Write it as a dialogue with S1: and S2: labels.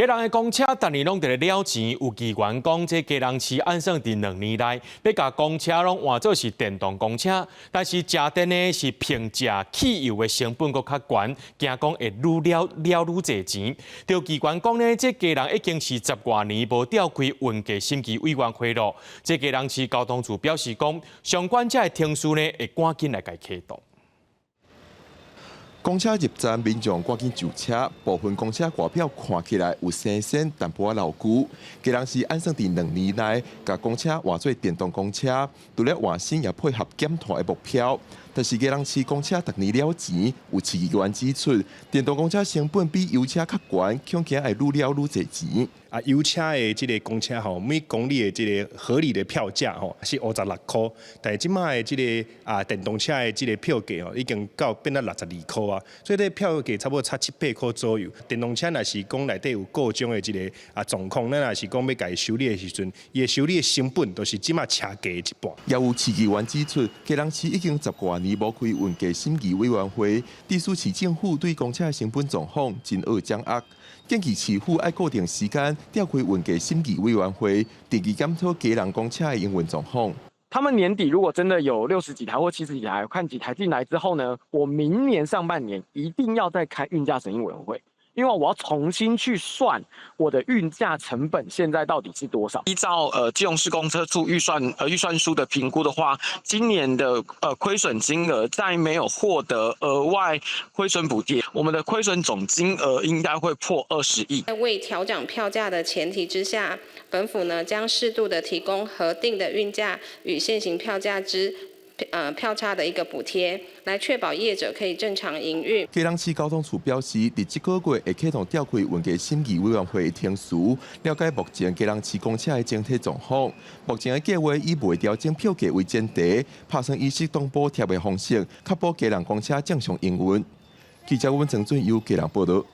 S1: 基隆的公车逐年拢伫咧了钱，有议员讲，这基隆市安算伫2年内要甲公车拢换做是电动公车，但是食电的是平价汽油的成本佫较悬，惊讲会愈济钱。就议员讲呢，这基隆已经是10多年无召开运价审议委员会了。这基隆市交通处表示讲，相关这的程序呢会赶紧来启动。
S2: 公车入站，民众赶紧上车。部分公车外表看起来有生鲜，淡薄老旧。基隆市安算伫2年内，甲公车换做电动公车，除了换新也配合减碳的目标。但是基隆市公车逐年了钱，有市议员指出，电动公车成本比油车较悬，恐惊会愈济钱。
S3: 油车的这个公车吼，每公里的这个合理的票价吼是56块，但是即卖的这个电动车的这个票价吼已经变到62块啊，所以这票价差不多差7、8块左右。电动车若是讲内底有各种的这个状况，咱若是讲要甲伊修理的时阵，伊的修理的成本都是即卖车价的一半。
S2: 也有市议员指出，基隆市已经10多年无开运价审议委员会，地属市政府对公车的成本状况真恶掌握。 建议市府爱固定时间召开运价审议委员会，定期检讨基隆公车的营运状况。
S4: 他们年底如果真的有60几台或70几台，看几台进来之后呢，我明年上半年一定要再开运价审议委员会。 因为我要重新去算我的运价成本现在到底是多少？依照基隆市公车处预算书的评估的话，今年的亏损金额在没有获得额外亏损补贴，我们的亏损总金额应该会破20亿。
S5: 在未调整票价的前提之下，本府呢将适度的提供核定的运价与现行票价之。 票差的一个补贴，来确保业者可以正常营运。
S2: 基隆市交通处表示，伫这个月会启动召开运价审议委员会的程序，了解目前基隆市公车的整体状况。目前的计划以未调整票价为前提，拍算意识动补贴的方式，确保基隆公车正常营运。记者温正俊由基隆报道。